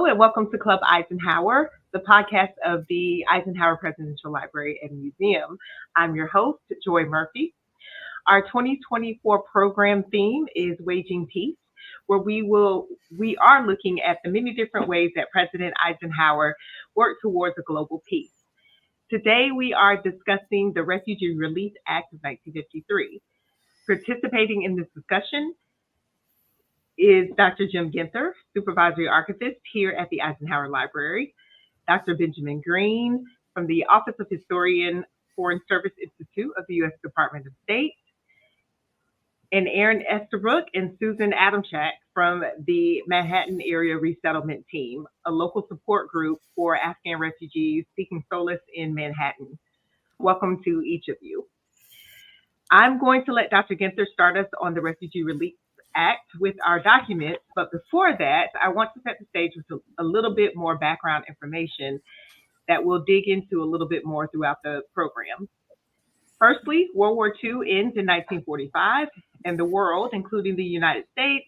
And welcome to Club Eisenhower, the podcast of the Eisenhower Presidential Library and Museum. I'm your host, Joy Murphy. Our 2024 program theme is Waging Peace, where we are looking at the many different ways that President Eisenhower worked towards a global peace. Today, we are discussing the Refugee Relief Act of 1953. Participating in this discussion is Dr. Jim Ginther, Supervisory Archivist here at the Eisenhower Library, Dr. Benjamin Green from the Office of Historian, Foreign Service Institute of the U.S. Department of State, and Aaron Estabrook and Susan Adamchak from the Manhattan Area Resettlement Team, a local support group for Afghan refugees seeking solace in Manhattan. Welcome to each of you. I'm going to let Dr. Ginther start us on the Refugee Relief Act with our documents, but before that, I want to set the stage with a little bit more background information that we'll dig into a little bit more throughout the program. Firstly, World War II ends in 1945, and the world, including the United States,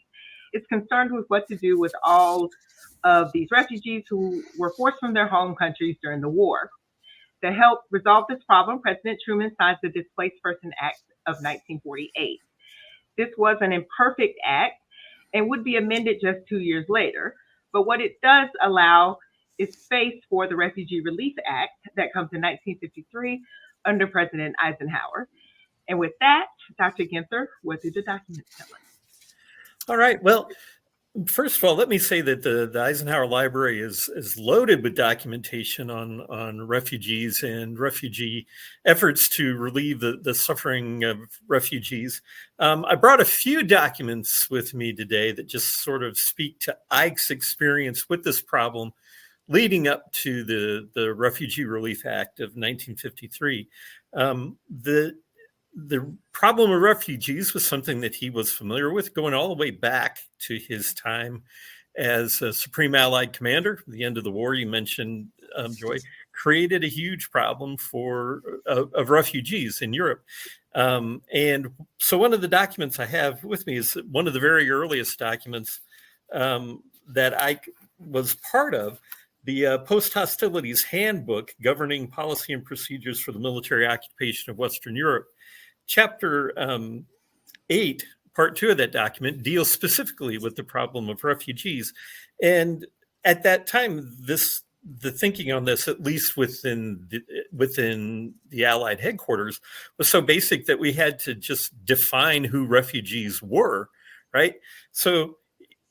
is concerned with what to do with all of these refugees who were forced from their home countries during the war. To help resolve this problem, President Truman signs the Displaced Persons Act of 1948. This was an imperfect act and would be amended just 2 years later. But what it does allow is space for the Refugee Relief Act that comes in 1953 under President Eisenhower. And with that, Dr. Ginther, what do the documents tell us? All right. Well, first of all, let me say that the Eisenhower Library is loaded with documentation on refugees and refugee efforts to relieve the suffering of refugees. I brought a few documents with me today that just sort of speak to Ike's experience with this problem leading up to the Refugee Relief Act of 1953. The problem of refugees was something that he was familiar with going all the way back to his time as a Supreme Allied Commander. At the end of the war, you mentioned, Joy, created a huge problem of refugees in Europe. And so one of the documents I have with me is one of the very earliest documents that I was part of, the Post-Hostilities Handbook Governing Policy and Procedures for the Military Occupation of Western Europe. Chapter 8, part 2 of that document deals specifically with the problem of refugees. And at that time, the thinking on this, at least within the Allied headquarters, was so basic that we had to just define who refugees were, right? So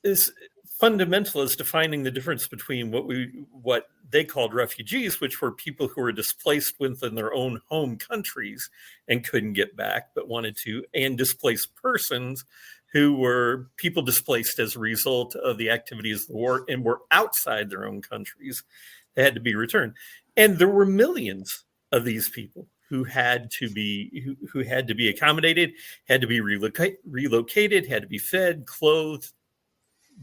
it's fundamental as defining the difference between what they called refugees, which were people who were displaced within their own home countries and couldn't get back but wanted to, and displaced persons who were people displaced as a result of the activities of the war and were outside their own countries. They had to be returned. And there were millions of these people who had to be accommodated, had to be relocated, had to be fed, clothed,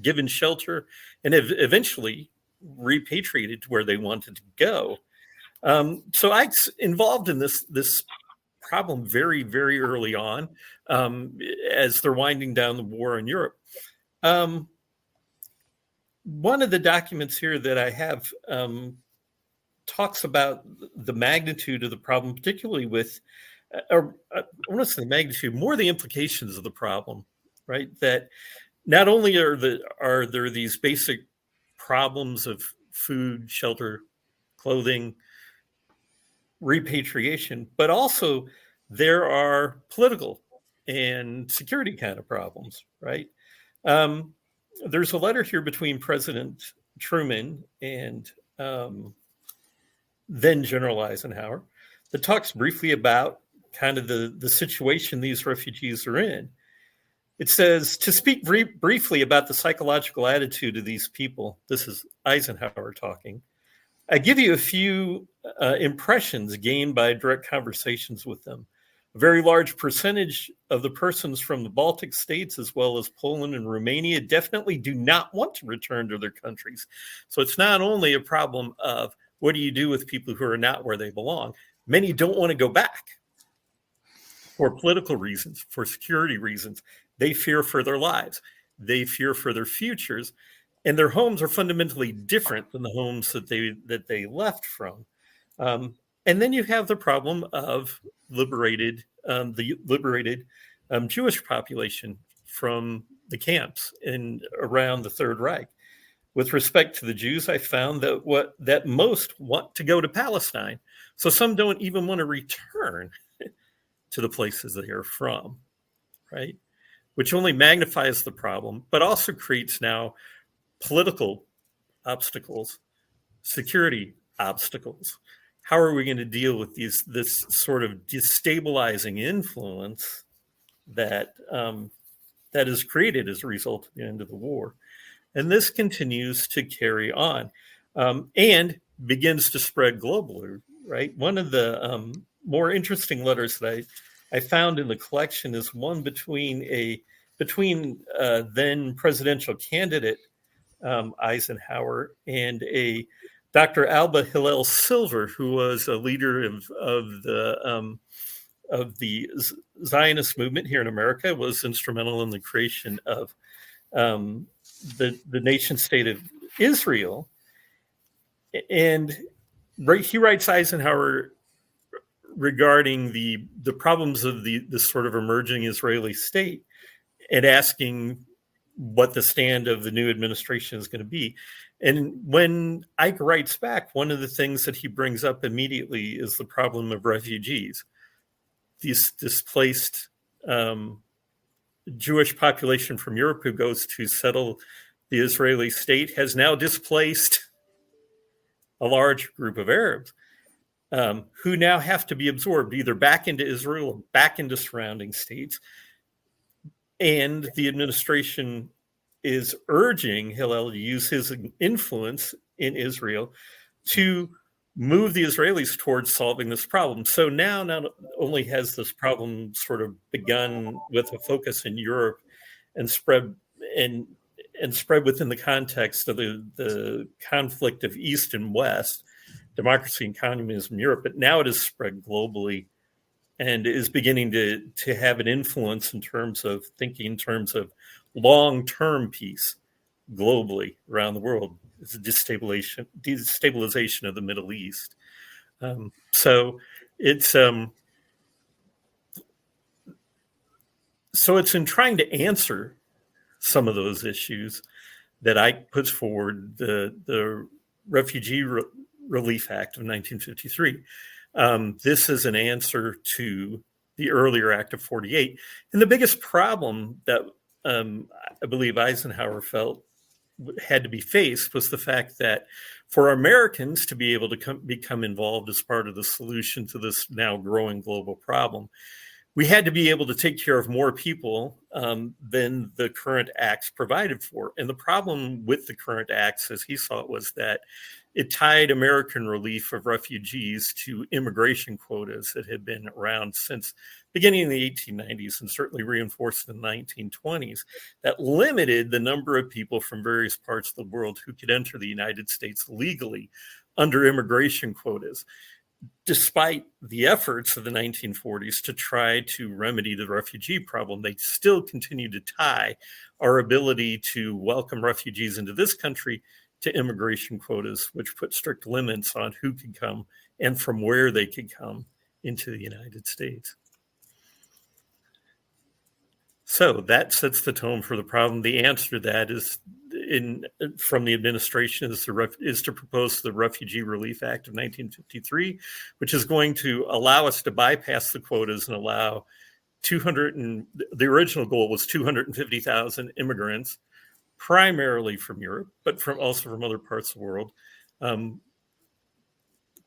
given shelter, and eventually repatriated to where they wanted to go. So Ike's involved in this problem very, very early on as they're winding down the war in Europe. One of the documents here that I have talks about the magnitude of the problem, particularly with, I want to say the magnitude, more the implications of the problem, right? That not only are there these basic problems of food, shelter, clothing, repatriation, but also there are political and security kind of problems, right? There's a letter here between President Truman and then General Eisenhower that talks briefly about kind of the situation these refugees are in. It says, to speak briefly about the psychological attitude of these people, this is Eisenhower talking, I give you a few impressions gained by direct conversations with them. A very large percentage of the persons from the Baltic states, as well as Poland and Romania, definitely do not want to return to their countries. So it's not only a problem of what do you do with people who are not where they belong? Many don't want to go back for political reasons, for security reasons. They fear for their lives. They fear for their futures. and their homes are fundamentally different than the homes that they left from. And then you have the problem of the liberated Jewish population from the camps in around the Third Reich. With respect to the Jews, I found that most want to go to Palestine. So some don't even want to return to the places they are from, right? Which only magnifies the problem, but also creates now political obstacles, security obstacles. How are we going to deal with this sort of destabilizing influence that is created as a result of the end of the war? And this continues to carry on and begins to spread globally, right? One of the more interesting letters that I found in the collection is one between then presidential candidate Eisenhower and a Dr. Alba Hillel Silver, who was a leader of the Zionist movement here in America, was instrumental in the creation of the nation state of Israel. And he writes Eisenhower regarding the problems of the sort of emerging Israeli state and asking what the stand of the new administration is going to be. And when Ike writes back, one of the things that he brings up immediately is the problem of refugees. These displaced Jewish population from Europe who goes to settle the Israeli state has now displaced a large group of Arabs who now have to be absorbed either back into Israel or back into surrounding states. And the administration is urging Hillel to use his influence in Israel to move the Israelis towards solving this problem. So now not only has this problem sort of begun with a focus in Europe and spread within the context of the conflict of East and West, democracy and communism in Europe, but now it has spread globally and is beginning to have an influence in terms of thinking in terms of long-term peace globally around the world. It's a destabilization of the Middle East. So it's in trying to answer some of those issues that Ike puts forward the Refugee Relief Act of 1953. This is an answer to the earlier Act of 48. And the biggest problem that I believe Eisenhower felt had to be faced was the fact that for Americans to be able to become involved as part of the solution to this now growing global problem, we had to be able to take care of more people than the current acts provided for. And the problem with the current acts, as he saw it, was that it tied American relief of refugees to immigration quotas that had been around since beginning in the 1890s and certainly reinforced in the 1920s that limited the number of people from various parts of the world who could enter the United States legally under immigration quotas. Despite the efforts of the 1940s to try to remedy the refugee problem, they still continue to tie our ability to welcome refugees into this country to immigration quotas, which put strict limits on who could come and from where they could come into the United States. So that sets the tone for the problem. The answer to that is from the administration is to propose the Refugee Relief Act of 1953, which is going to allow us to bypass the quotas and allow the original goal was 250,000 immigrants, primarily from Europe, but also from other parts of the world,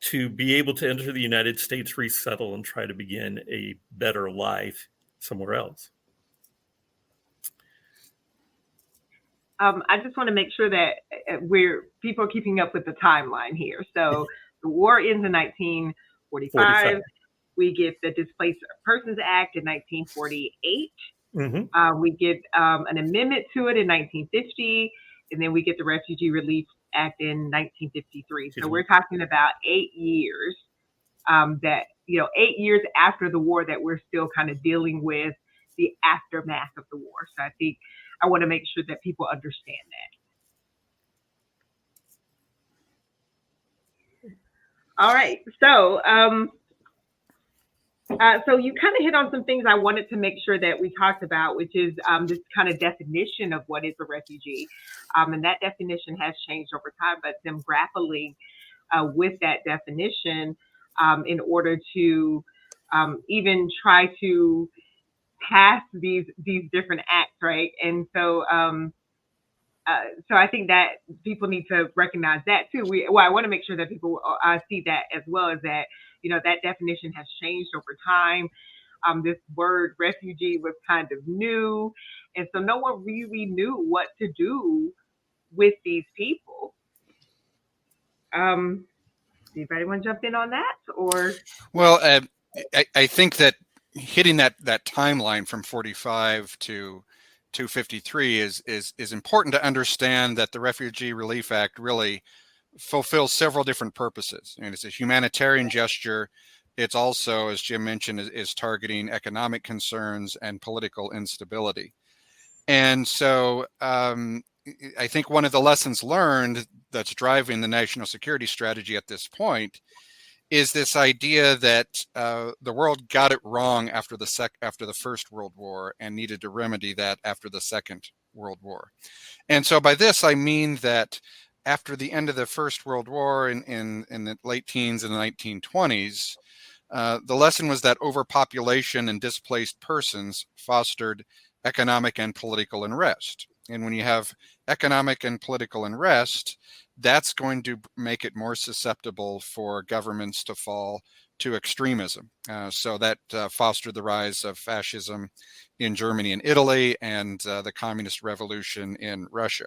to be able to enter the United States, resettle, and try to begin a better life somewhere else. I just want to make sure that people are keeping up with the timeline here. So the war ends in 1945. We get the Displaced Persons Act in 1948. Mm-hmm. We get an amendment to it in 1950, and then we get the Refugee Relief Act in 1953. So we're talking about 8 years 8 years after the war that we're still kind of dealing with the aftermath of the war. So I think I want to make sure that people understand that. All right. So you kind of hit on some things I wanted to make sure that we talked about, which is this kind of definition of what is a refugee. And that definition has changed over time, but them grappling with that definition in order to even try to pass these different acts, right? And so I think that people need to recognize that too. I want to make sure that people see that as well, as that, that definition has changed over time. This word refugee was kind of new, and so no one really knew what to do with these people. Anybody want to jump in on that? Or well, I think that hitting that timeline from 45 to 253 is important to understand that the Refugee Relief Act really fulfills several different purposes. And it's a humanitarian gesture. It's also, as Jim mentioned, is targeting economic concerns and political instability. And so I think one of the lessons learned that's driving the national security strategy at this point is this idea that the world got it wrong after the First World War and needed to remedy that after the Second World War. And so by this, I mean that after the end of the First World War in the late teens and the 1920s, the lesson was that overpopulation and displaced persons fostered economic and political unrest. And when you have economic and political unrest, that's going to make it more susceptible for governments to fall to extremism. So that fostered the rise of fascism in Germany and Italy, and the communist revolution in Russia.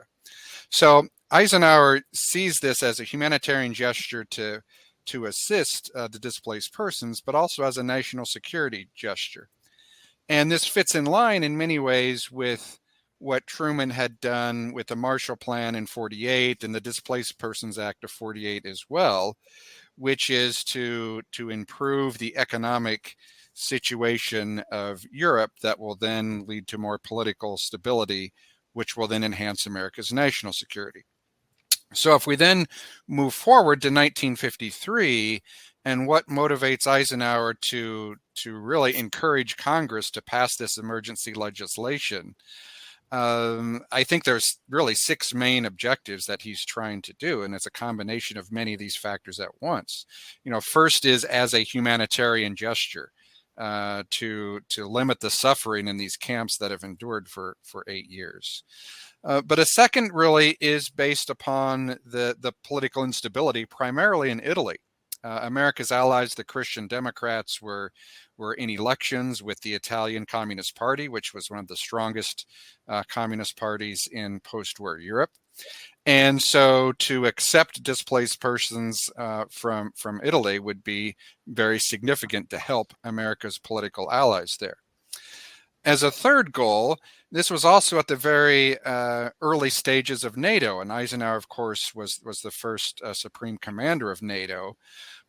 So Eisenhower sees this as a humanitarian gesture to assist the displaced persons, but also as a national security gesture. And this fits in line in many ways with what Truman had done with the Marshall Plan in 48 and the Displaced Persons Act of 48 as well, which is to improve the economic situation of Europe that will then lead to more political stability, which will then enhance America's national security. So if we then move forward to 1953, and what motivates Eisenhower to really encourage Congress to pass this emergency legislation, I think there's really 6 main objectives that he's trying to do, and it's a combination of many of these factors at once. First is as a humanitarian gesture to limit the suffering in these camps that have endured for 8 years. But a second really is based upon the political instability, primarily in Italy. America's allies, the Christian Democrats, were in elections with the Italian Communist Party, which was one of the strongest communist parties in post-war Europe. And so to accept displaced persons from Italy would be very significant to help America's political allies there. As a third goal, this was also at the very early stages of NATO, and Eisenhower, of course, was the first supreme commander of NATO.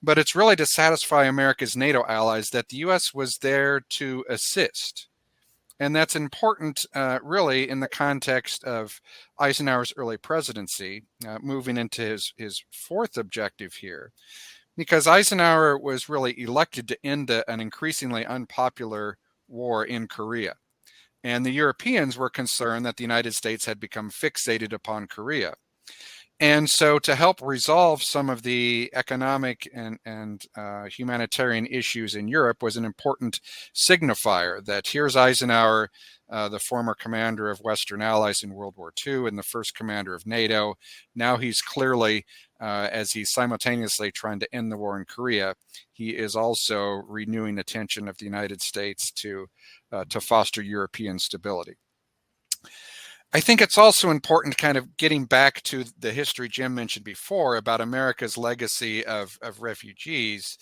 But it's really to satisfy America's NATO allies that the U.S. was there to assist. And that's important, really, in the context of Eisenhower's early presidency, moving into his fourth objective here, because Eisenhower was really elected to end an increasingly unpopular war in Korea. And the Europeans were concerned that the United States had become fixated upon Korea. And so to help resolve some of the economic and humanitarian issues in Europe was an important signifier that here's Eisenhower, the former commander of Western Allies in World War II and the first commander of NATO. Now he's clearly, as he's simultaneously trying to end the war in Korea, he is also renewing attention of the United States to foster European stability. I think it's also important, kind of getting back to the history Jim mentioned before about America's legacy of refugees,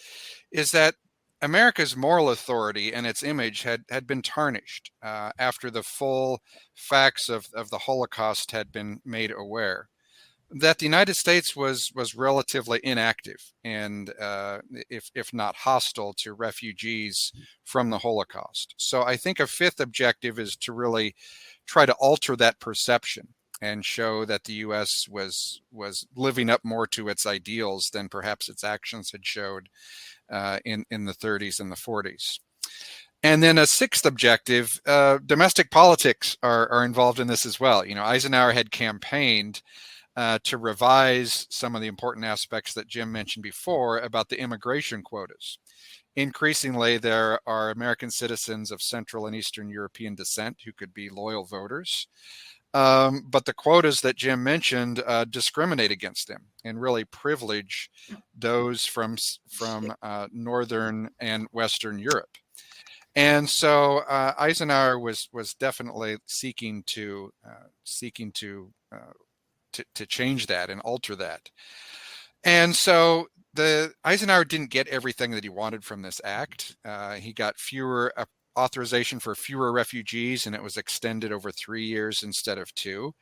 is that America's moral authority and its image had been tarnished after the full facts of the Holocaust had been made aware. That the United States was relatively inactive and, if not hostile to refugees from the Holocaust. So I think a fifth objective is to really try to alter that perception and show that the U.S. was living up more to its ideals than perhaps its actions had showed in the 30s and the 40s. And then a sixth objective, domestic politics are involved in this as well. Eisenhower had campaigned to revise some of the important aspects that Jim mentioned before about the immigration quotas. Increasingly, there are American citizens of Central and Eastern European descent who could be loyal voters. But the quotas that Jim mentioned discriminate against them and really privilege those from Northern and Western Europe. And so Eisenhower was definitely seeking to change that and alter that. And so Eisenhower didn't get everything that he wanted from this act. He got fewer authorization for fewer refugees, and it was extended over 3 years instead of 2.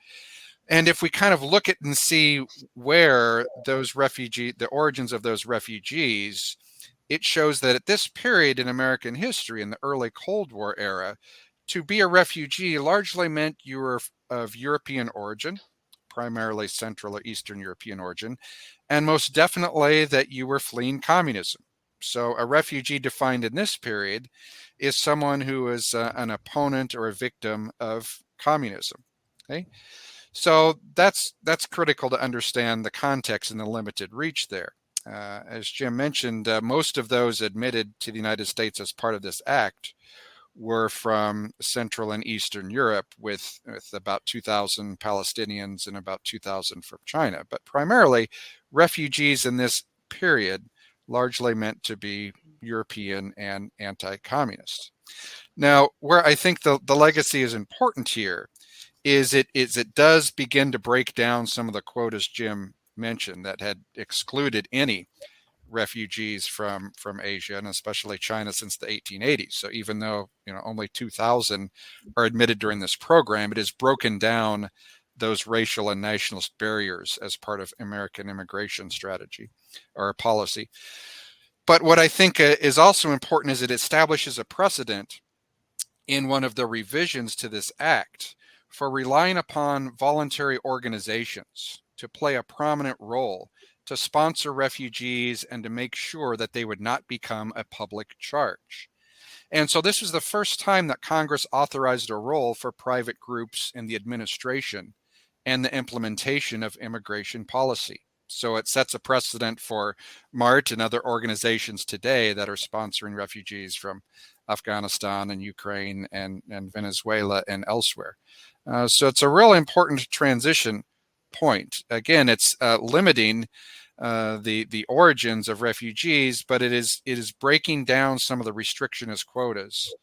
And if we kind of look at and see where the origins of those refugees, it shows that at this period in American history, in the early Cold War era, to be a refugee largely meant you were of European origin, primarily Central or Eastern European origin, and most definitely that you were fleeing communism. So a refugee defined in this period is someone who is an opponent or a victim of communism. Okay? So that's critical to understand the context and the limited reach there. As Jim mentioned, most of those admitted to the United States as part of this act were from Central and Eastern Europe, with about 2,000 Palestinians and about 2,000 from China. But primarily, refugees in this period largely meant to be European and anti-communist. Now, where I think the legacy is important here is it does begin to break down some of the quotas Jim mentioned that had excluded any refugees from Asia and especially China since the 1880s. So even though only 2,000 are admitted during this program, it has broken down those racial and nationalist barriers as part of American immigration strategy or policy. But what I think is also important is it establishes a precedent in one of the revisions to this act for relying upon voluntary organizations to play a prominent role to sponsor refugees and to make sure that they would not become a public charge. And so this was the first time that Congress authorized a role for private groups in the administration and the implementation of immigration policy. So it sets a precedent for MART and other organizations today that are sponsoring refugees from Afghanistan and Ukraine and Venezuela and elsewhere. So it's a real important transition point. Again, it's limiting the origins of refugees, but it is breaking down some of the restrictionist quotas,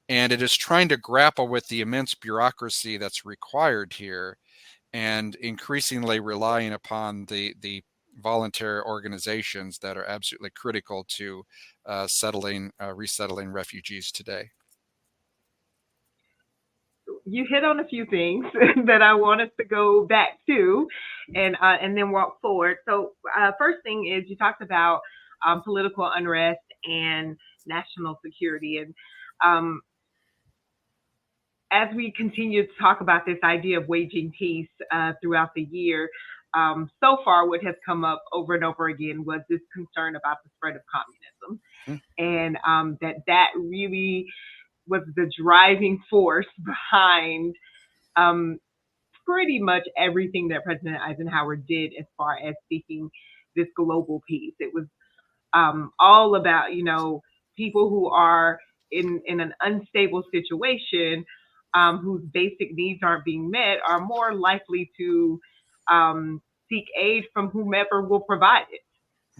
and it is trying to grapple with the immense bureaucracy that's required here, and increasingly relying upon the voluntary organizations that are absolutely critical to resettling refugees today. You hit on a few things that I want us to go back to and then walk forward. So first thing is you talked about political unrest and national security. And as we continue to talk about this idea of waging peace throughout the year, so far what has come up over and over again was this concern about the spread of communism. And that really was the driving force behind pretty much everything that President Eisenhower did as far as seeking this global peace. It was all about, people who are in an unstable situation, whose basic needs aren't being met, are more likely to seek aid from whomever will provide it.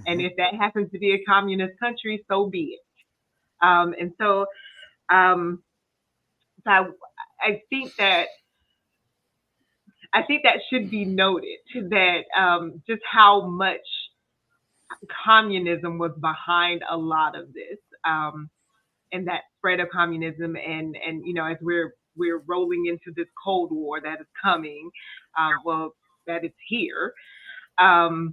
Mm-hmm. And if that happens to be a communist country, so be it. So I think that should be noted, that just how much communism was behind a lot of this, and that spread of communism, and as we're rolling into this Cold War that is coming, that it's here. So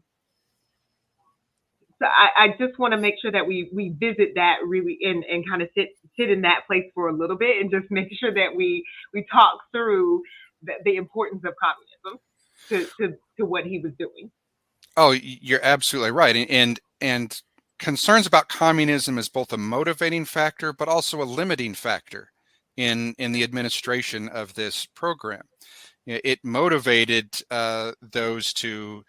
I just want to make sure that we visit that really and kind of sit in that place for a little bit and just make sure that we talk through the importance of communism to what he was doing. Oh, you're absolutely right. And concerns about communism is both a motivating factor, but also a limiting factor in the administration of this program. It motivated those to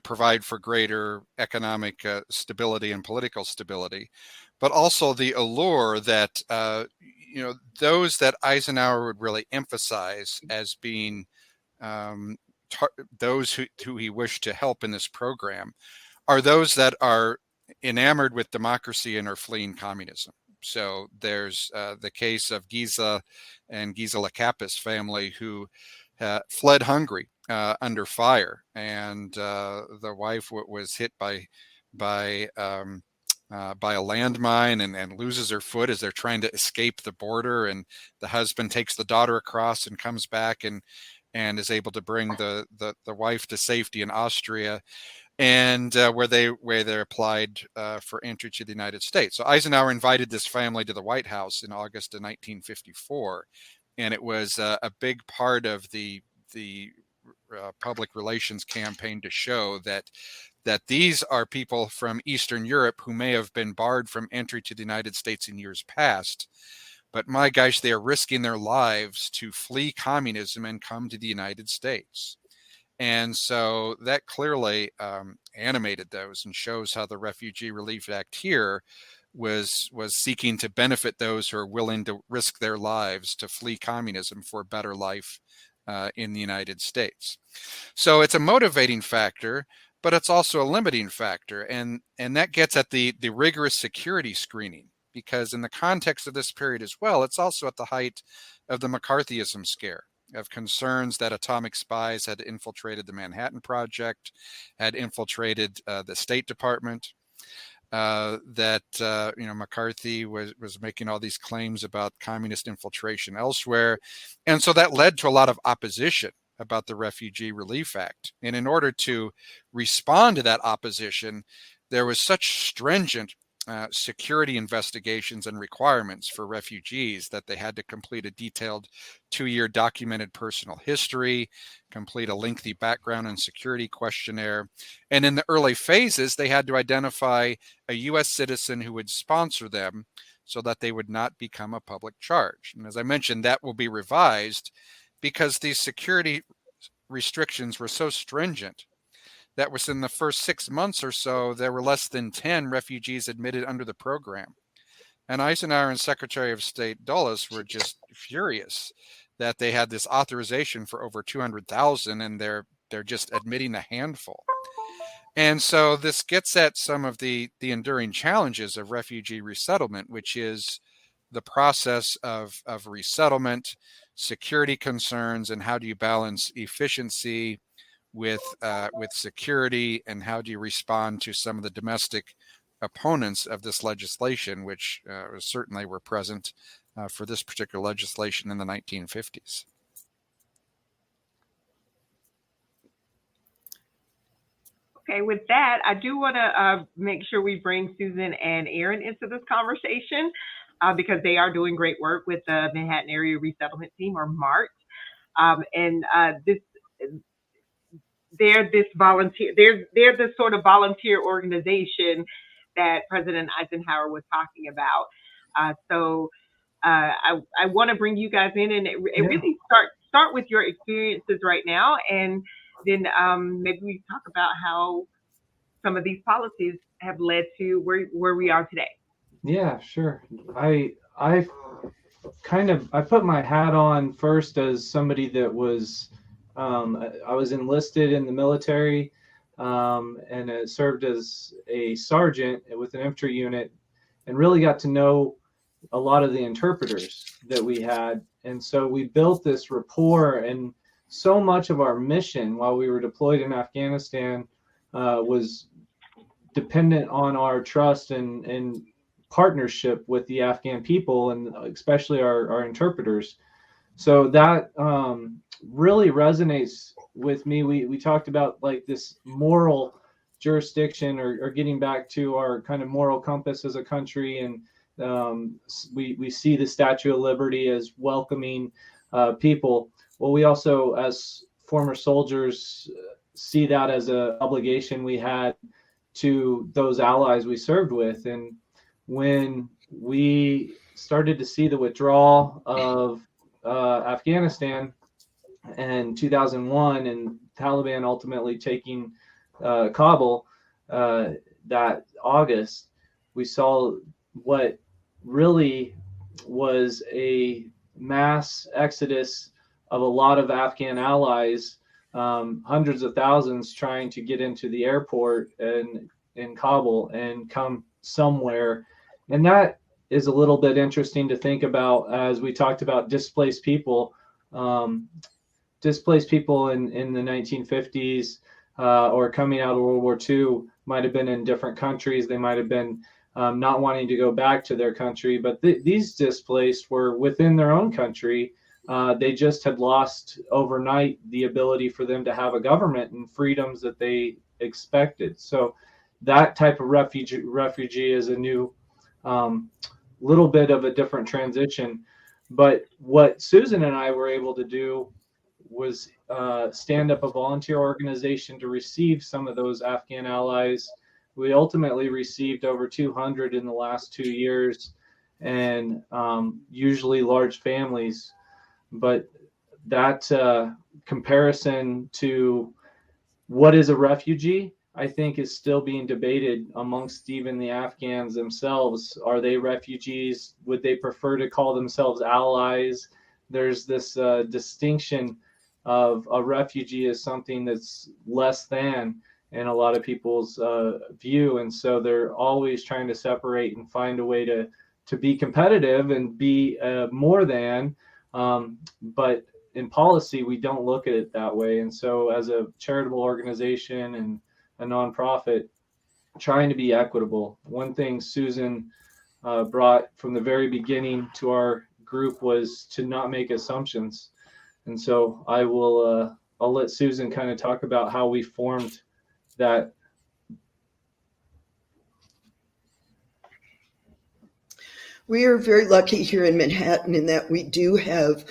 provide for greater economic stability and political stability, but also the allure that those that Eisenhower would really emphasize as being those who he wished to help in this program are those that are enamored with democracy and are fleeing communism. So there's the case of Giza and Giza Lakappis family who fled Hungary under fire, and the wife was hit by a landmine and loses her foot as they're trying to escape the border, and the husband takes the daughter across and comes back and is able to bring the wife to safety in Austria, and where they applied for entry to the United States. So Eisenhower invited this family to the White House in August of 1954, and it was a big part of the public relations campaign to show that these are people from Eastern Europe who may have been barred from entry to the United States in years past, but my gosh, they are risking their lives to flee communism and come to the United States. And so that clearly animated those and shows how the Refugee Relief Act here was seeking to benefit those who are willing to risk their lives to flee communism for a better life in the United States. So it's a motivating factor, but it's also a limiting factor. And that gets at the rigorous security screening, because in the context of this period as well, it's also at the height of the McCarthyism scare, of concerns that atomic spies had infiltrated the Manhattan Project, had infiltrated the State Department, that McCarthy was making all these claims about communist infiltration elsewhere. And so that led to a lot of opposition about the Refugee Relief Act. And in order to respond to that opposition, there was such stringent security investigations and requirements for refugees that they had to complete a detailed 2-year documented personal history, complete a lengthy background and security questionnaire. And in the early phases, they had to identify a U.S. citizen who would sponsor them so that they would not become a public charge. And as I mentioned, that will be revised because these security restrictions were so stringent that within the first 6 months or so, there were less than 10 refugees admitted under the program. And Eisenhower and Secretary of State Dulles were just furious that they had this authorization for over 200,000 and they're just admitting a handful. And so this gets at some of the enduring challenges of refugee resettlement, which is the process of resettlement, security concerns, and how do you balance efficiency with security, and how do you respond to some of the domestic opponents of this legislation, which certainly were present for this particular legislation in the 1950s. Okay, with that, I do want to make sure we bring Susan and Aaron into this conversation because they are doing great work with the Manhattan Area Resettlement Team, or MART, they're this sort of volunteer organization that President Eisenhower was talking about. So I want to bring you guys in and really start with your experiences right now, and then maybe we talk about how some of these policies have led to where we are today. Yeah, sure. I put my hat on first as somebody that was I was enlisted in the military and served as a sergeant with an infantry unit, and really got to know a lot of the interpreters that we had. And so we built this rapport, and so much of our mission while we were deployed in Afghanistan was dependent on our trust and partnership with the Afghan people, and especially our interpreters. So that really resonates with me. We talked about like this moral jurisdiction, or getting back to our kind of moral compass as a country, and we see the Statue of Liberty as welcoming people. well, we also, as former soldiers, see that as an obligation we had to those allies we served with. And when we started to see the withdrawal of Afghanistan in 2001 and Taliban ultimately taking Kabul that August, we saw what really was a mass exodus of a lot of Afghan allies, hundreds of thousands trying to get into the airport in Kabul and come somewhere. And that is a little bit interesting to think about as we talked about displaced people. Displaced people in the 1950s or coming out of World War II might have been in different countries. They might have been not wanting to go back to their country, but these displaced were within their own country. They just had lost overnight the ability for them to have a government and freedoms that they expected. So that type of refugee is a new little bit of a different transition. But what Susan and I were able to do was stand up a volunteer organization to receive some of those Afghan allies. We ultimately received over 200 in the last 2 years, and usually large families. But that comparison to what is a refugee, I think, is still being debated amongst even the Afghans themselves. Are they refugees? Would they prefer to call themselves allies? There's this distinction of a refugee as something that's less than in a lot of people's view. And so they're always trying to separate and find a way to be competitive and be more than. But in policy, we don't look at it that way. And so as a charitable organization and a nonprofit, trying to be equitable. One thing Susan brought from the very beginning to our group was to not make assumptions. And so I'll let Susan kind of talk about how we formed that. We are very lucky here in Manhattan in that we do have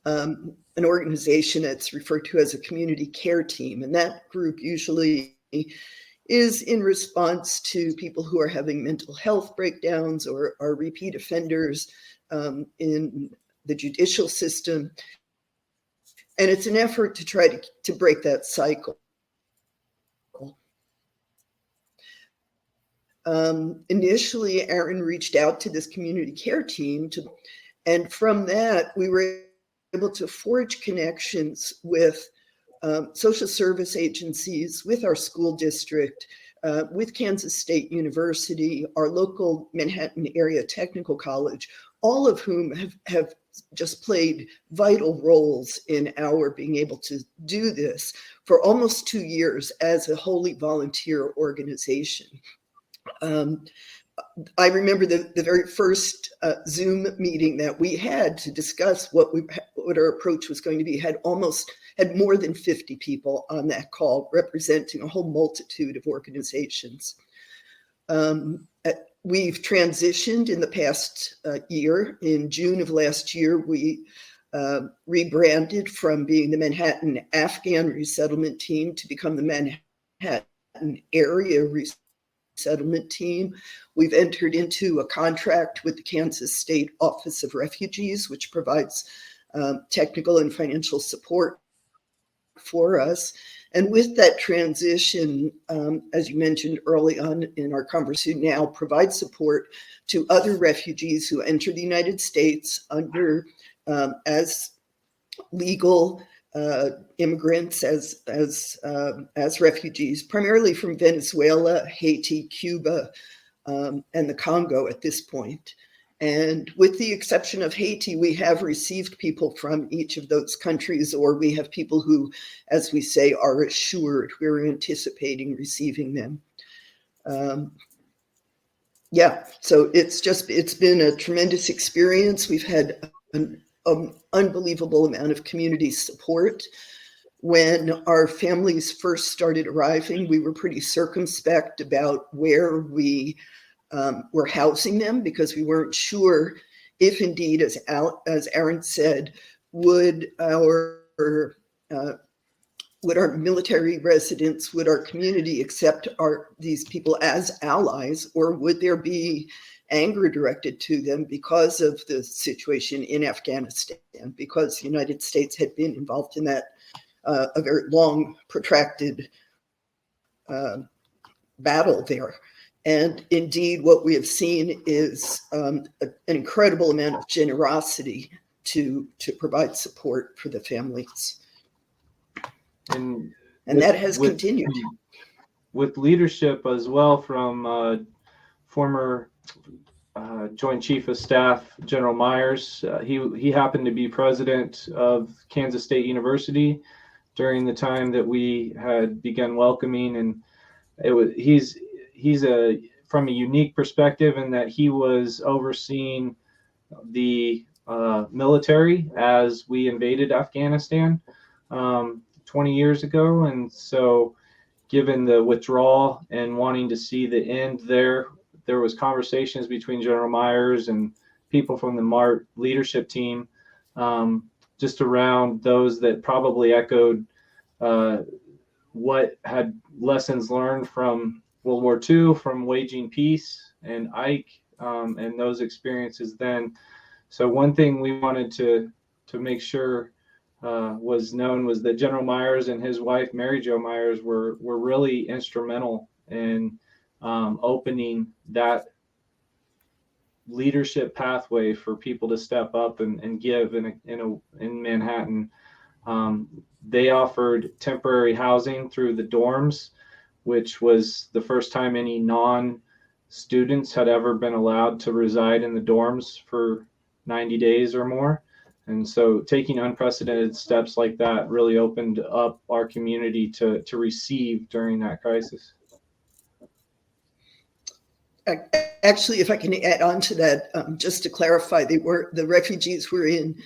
an organization that's referred to as a community care team. And that group usually is in response to people who are having mental health breakdowns or are repeat offenders in the judicial system. And it's an effort to try to break that cycle. Initially, Aaron reached out to this community care team, and from that, we were able to forge connections with social service agencies, with our school district, with Kansas State University, our local Manhattan area technical college, all of whom have just played vital roles in our being able to do this for almost 2 years as a wholly volunteer organization. I remember the very first Zoom meeting that we had to discuss what our approach was going to be had more than 50 people on that call, representing a whole multitude of organizations. We've transitioned in the past year. In June of last year, we rebranded from being the Manhattan Afghan Resettlement Team to become the Manhattan Area Resettlement Team. We've entered into a contract with the Kansas State Office of Refugees, which provides technical and financial support for us. And with that transition, as you mentioned early on in our conversation, now provide support to other refugees who enter the United States under as legal immigrants, as refugees, primarily from Venezuela, Haiti, Cuba, and the Congo at this point. And with the exception of Haiti, we have received people from each of those countries, or we have people who, as we say, are assured. We're anticipating receiving them. So it's been a tremendous experience. We've had an unbelievable amount of community support. When our families first started arriving, we were pretty circumspect about where we were housing them, because we weren't sure if indeed, as Aaron said, would our would our military residents, would our community accept these people as allies, or would there be anger directed to them because of the situation in Afghanistan, because the United States had been involved in that a very long, protracted battle there. And indeed, what we have seen is an incredible amount of generosity to provide support for the families. And that has continued. With leadership as well from former Joint Chief of Staff General Myers. He happened to be president of Kansas State University during the time that we had begun welcoming, and he's from a unique perspective in that he was overseeing the military as we invaded Afghanistan 20 years ago, and so given the withdrawal and wanting to see the end there was conversations between General Myers and people from the MART leadership team just around those that probably echoed what had lessons learned from World War II, from waging peace and Ike and those experiences then. So one thing we wanted to make sure was known was that General Myers and his wife, Mary Jo Myers, were really instrumental in opening that leadership pathway for people to step up and give in Manhattan. They offered temporary housing through the dorms, which was the first time any non-students had ever been allowed to reside in the dorms for 90 days or more. And so taking unprecedented steps like that really opened up our community to receive during that crisis. Actually, if I can add on to that, just to clarify, the refugees were in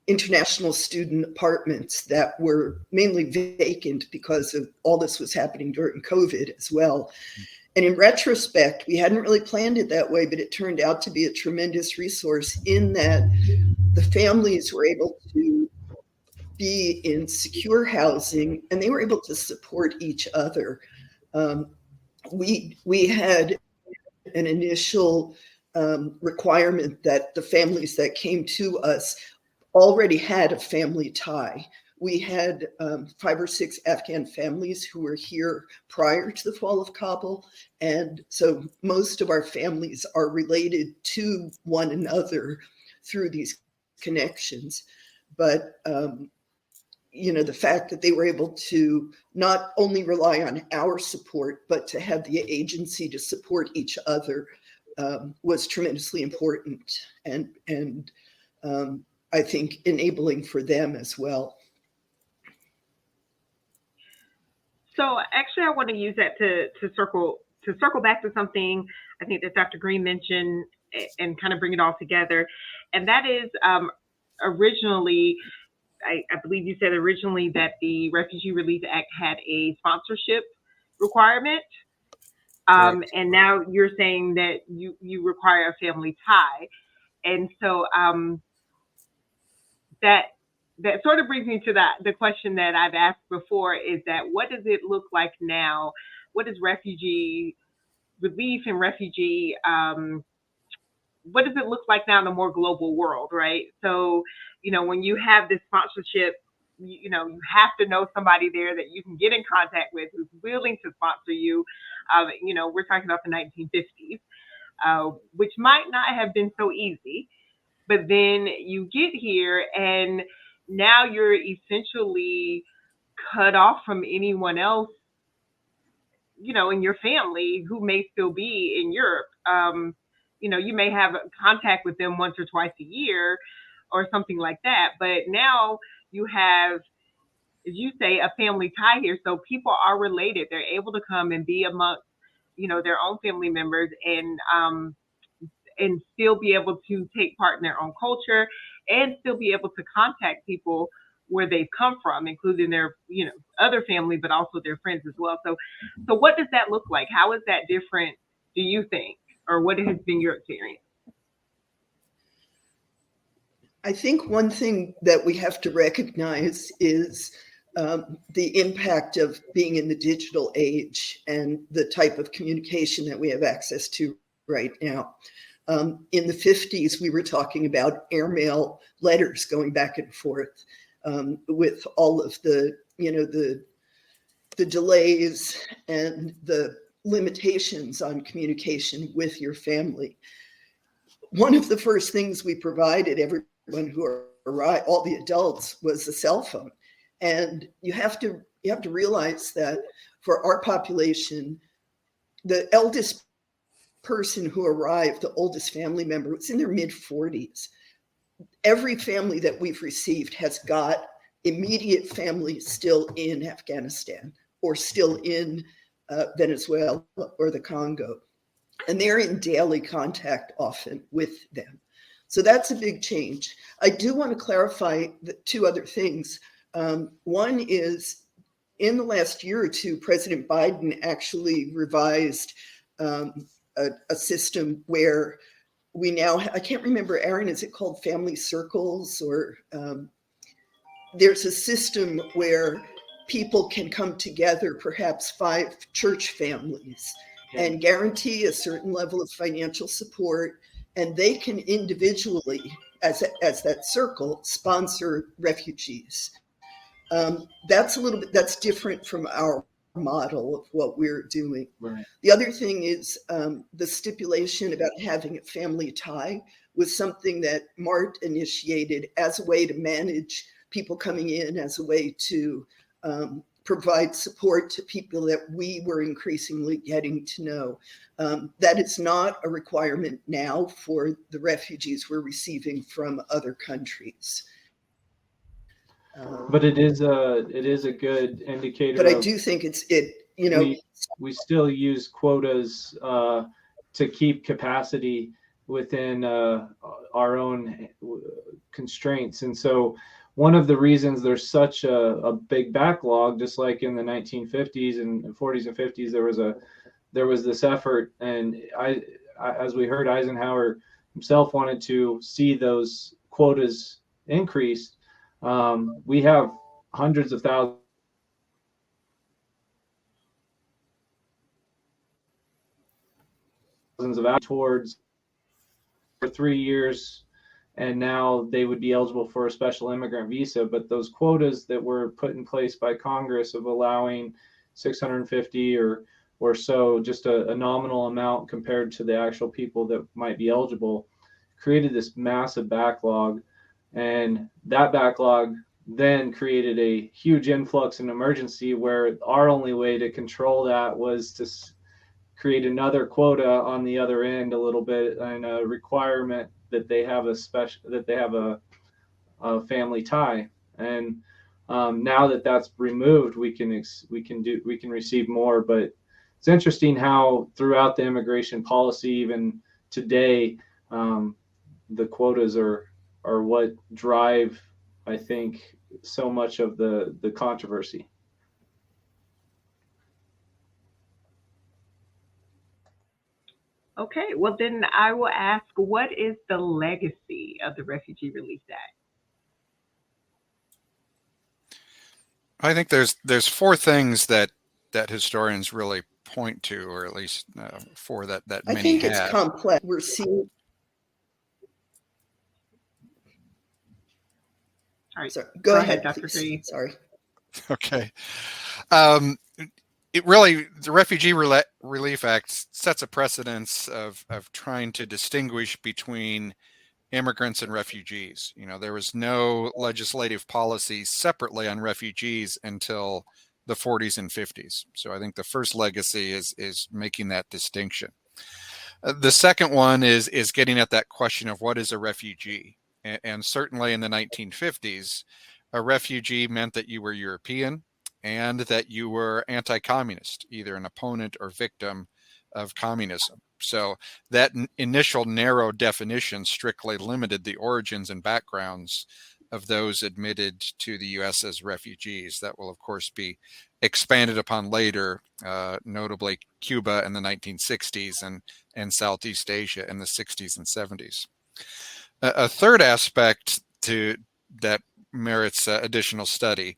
international student apartments that were mainly vacant because of all this was happening during COVID as well. And in retrospect, we hadn't really planned it that way, but it turned out to be a tremendous resource in that the families were able to be in secure housing and they were able to support each other. We had an initial requirement that the families that came to us already had a family tie. We had 5 or 6 Afghan families who were here prior to the fall of Kabul. And so most of our families are related to one another through these connections. But, the fact that they were able to not only rely on our support, but to have the agency to support each other was tremendously important. And I think enabling for them as well. So actually, I want to use that to circle back to something I think that Dr. Green mentioned and kind of bring it all together. And that is originally, I believe you said originally that the Refugee Relief Act had a sponsorship requirement. And now you're saying that you require a family tie. And so that sort of brings me to the question that I've asked before, is that what does it look like now? What does refugee relief and refugee, what does it look like now in a more global world, right? So, when you have this sponsorship, you have to know somebody there that you can get in contact with who's willing to sponsor you. We're talking about the 1950s, which might not have been so easy. But then you get here and now you're essentially cut off from anyone else, in your family who may still be in Europe. You may have contact with them once or twice a year or something like that. But now you have, as you say, a family tie here. So people are related. They're able to come and be amongst, their own family members and still be able to take part in their own culture and still be able to contact people where they've come from, including their, other family, but also their friends as well. So what does that look like? How is that different, do you think? Or what has been your experience? I think one thing that we have to recognize is the impact of being in the digital age and the type of communication that we have access to right now. In the 50s, we were talking about airmail letters going back and forth with all of the delays and the limitations on communication with your family. One of the first things we provided everyone who arrived, all the adults, was a cell phone. And you have to realize that for our population, the eldest person who arrived, the oldest family member, was in their mid-40s. Every family that we've received has got immediate family still in Afghanistan or still in Venezuela or the Congo. And they're in daily contact often with them. So that's a big change. I do want to clarify the two other things. One is, in the last year or two, President Biden actually revised a system where we now, I can't remember, Aaron, is it called family circles? Or there's a system where people can come together, perhaps 5 church families, and guarantee a certain level of financial support, and they can individually, as that circle, sponsor refugees. That's different from our model of what we're doing. Right. The other thing is the stipulation about having a family tie was something that MART initiated as a way to manage people coming in, as a way to provide support to people that we were increasingly getting to know. That is not a requirement now for the refugees we're receiving from other countries. But it is a good indicator. But I do think we still use quotas to keep capacity within our own constraints, and so one of the reasons there's such a big backlog, just like in the 1950s and 40s and 50s, there was this effort, and as we heard, Eisenhower himself wanted to see those quotas increased. We have hundreds of thousands of towards for 3 years, and now they would be eligible for a special immigrant visa. But those quotas that were put in place by Congress of allowing 650 or so, just a nominal amount compared to the actual people that might be eligible, created this massive backlog. And that backlog then created a huge influx in emergency, where our only way to control that was to create another quota on the other end a little bit, and a requirement that they have a family tie. And now that that's removed, we can receive more. But it's interesting how throughout the immigration policy, even today, the quotas are what drive, I think, so much of the controversy. Okay, well then I will ask, what is the legacy of the Refugee Relief Act? I think there's 4 things that historians really point to, or at least 4 that many have. I think it's complex. We're seeing. Sorry, go ahead, Dr. please. Green. Sorry. Okay. The Refugee Relief Act sets a precedence of trying to distinguish between immigrants and refugees. There was no legislative policy separately on refugees until the 40s and 50s. So I think the first legacy is making that distinction. The second one is getting at that question of what is a refugee. And certainly in the 1950s, a refugee meant that you were European and that you were anti-communist, either an opponent or victim of communism. So that initial narrow definition strictly limited the origins and backgrounds of those admitted to the U.S. as refugees. That will, of course, be expanded upon later, notably Cuba in the 1960s and Southeast Asia in the 60s and 70s. A third aspect that merits additional study,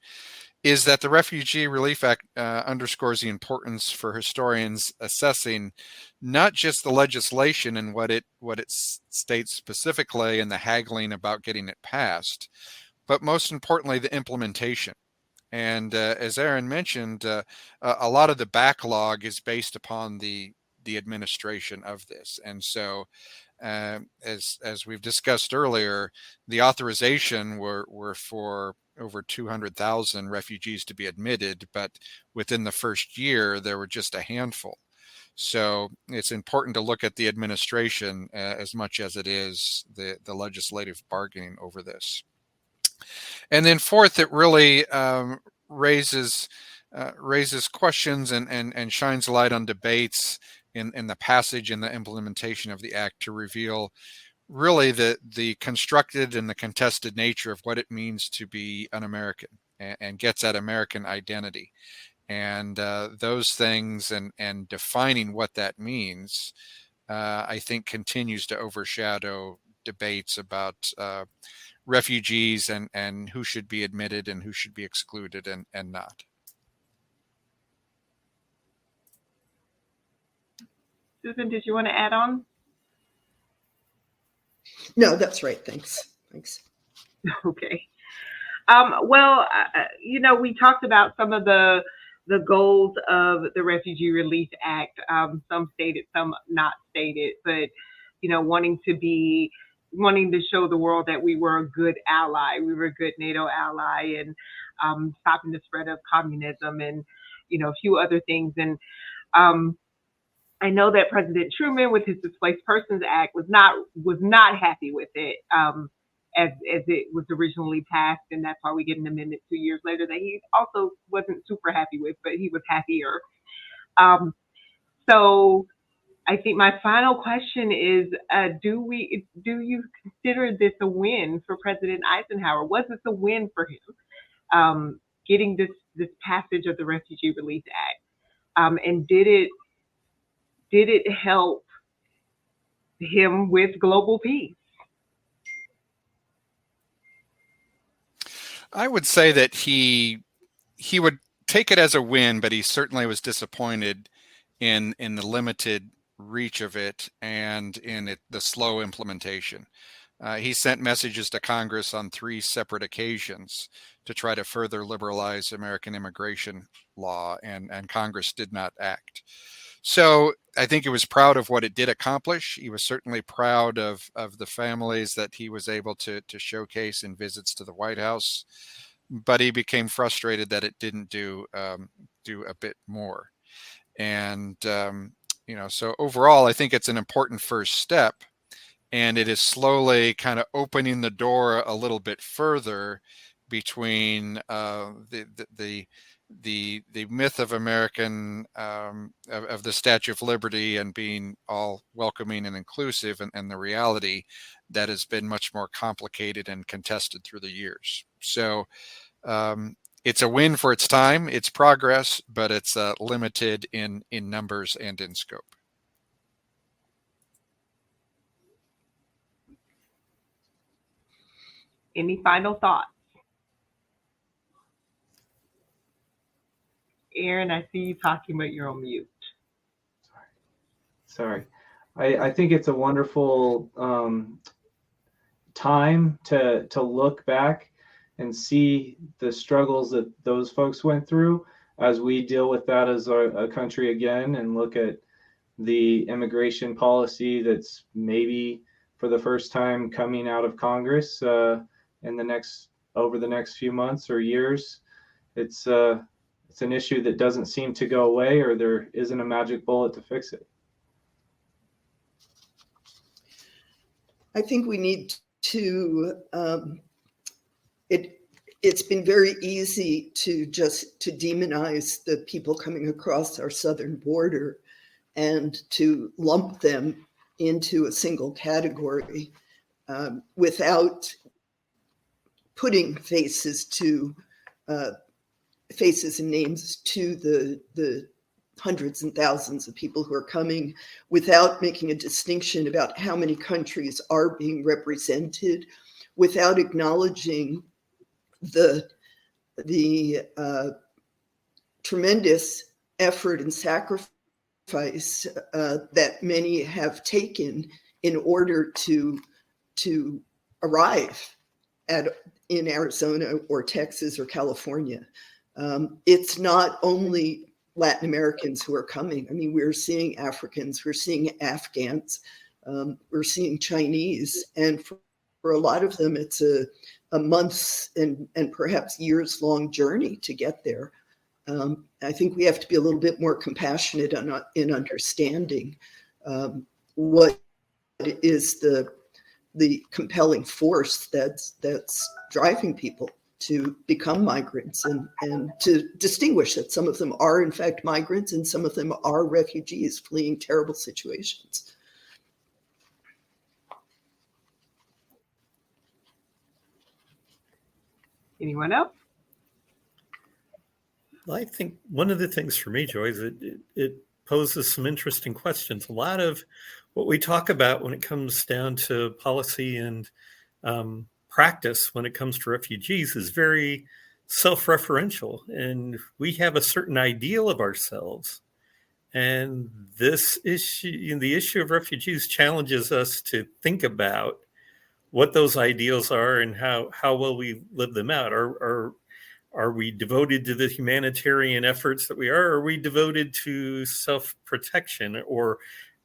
is that the Refugee Relief Act underscores the importance for historians assessing not just the legislation and what it states specifically and the haggling about getting it passed, but most importantly, the implementation. And as Aaron mentioned, a lot of the backlog is based upon the administration of this. And so, as we've discussed earlier, the authorization were for over 200,000 refugees to be admitted, but within the first year, there were just a handful. So it's important to look at the administration as much as it is the legislative bargaining over this. And then fourth, it really raises questions and shines a light on debates in the passage and the implementation of the act to reveal really the constructed and the contested nature of what it means to be an American and gets at American identity. And those things and defining what that means, I think continues to overshadow debates about refugees and who should be admitted and who should be excluded and not. Susan, did you want to add on? No, that's right. Thanks. Okay. Well, we talked about some of the goals of the Refugee Relief Act. Some stated, some not stated, but wanting to show the world that we were a good ally. We were a good NATO ally, and stopping the spread of communism, and a few other things. And I know that President Truman, with his Displaced Persons Act, was not happy with it as it was originally passed, and that's why we get an amendment 2 years later that he also wasn't super happy with, but he was happier. So I think my final question is: do you consider this a win for President Eisenhower? Was this a win for him, getting this passage of the Refugee Relief Act, and did it help him with global peace? I would say that he would take it as a win, but he certainly was disappointed in the limited reach of it and in the slow implementation. He sent messages to Congress on 3 separate occasions to try to further liberalize American immigration law, and Congress did not act. So I think he was proud of what it did accomplish. He was certainly proud of the families that he was able to showcase in visits to the White House, but he became frustrated that it didn't do a bit more. And so overall, I think it's an important first step, and it is slowly kind of opening the door a little bit further between the myth of American of the Statue of Liberty and being all welcoming and inclusive, and the reality that has been much more complicated and contested through the years. So it's a win for its time, it's progress, but it's limited in numbers and in scope. Any final thoughts? Aaron, I see you talking, but you're on mute. Sorry. I think it's a wonderful time to look back and see the struggles that those folks went through as we deal with that as a country again, and look at the immigration policy that's maybe for the first time coming out of Congress over the next few months or years. It's an issue that doesn't seem to go away, or there isn't a magic bullet to fix it. I think we need to, it's been very easy to demonize the people coming across our southern border and to lump them into a single category without putting faces and names to the hundreds and thousands of people who are coming, without making a distinction about how many countries are being represented, without acknowledging the tremendous effort and sacrifice that many have taken in order to arrive in Arizona or Texas or California. It's not only Latin Americans who are coming. I mean, we're seeing Africans, we're seeing Afghans, we're seeing Chinese, and for a lot of them, it's a months and perhaps years long journey to get there. I think we have to be a little bit more compassionate in understanding what is the compelling force that's driving people to become migrants, and to distinguish that some of them are in fact migrants and some of them are refugees fleeing terrible situations. Anyone else? I think one of the things for me, Joy, is it poses some interesting questions. A lot of what we talk about when it comes down to policy and practice when it comes to refugees is very self-referential, and we have a certain ideal of ourselves. And this issue, the issue of refugees, challenges us to think about what those ideals are and how well we live them out. Are we devoted to the humanitarian efforts that we are? Are we devoted to self-protection or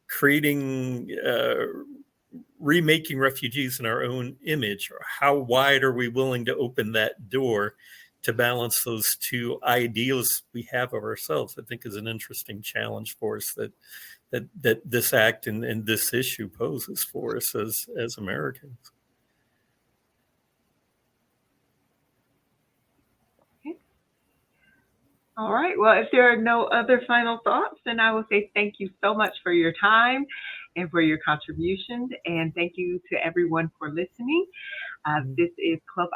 creating, remaking refugees in our own image? Or how wide are we willing to open that door to balance those two ideals we have of ourselves? I think is an interesting challenge for us that this act and this issue poses for us as Americans. All right. Well, if there are no other final thoughts, then I will say thank you so much for your time and for your contributions. And thank you to everyone for listening. This is Club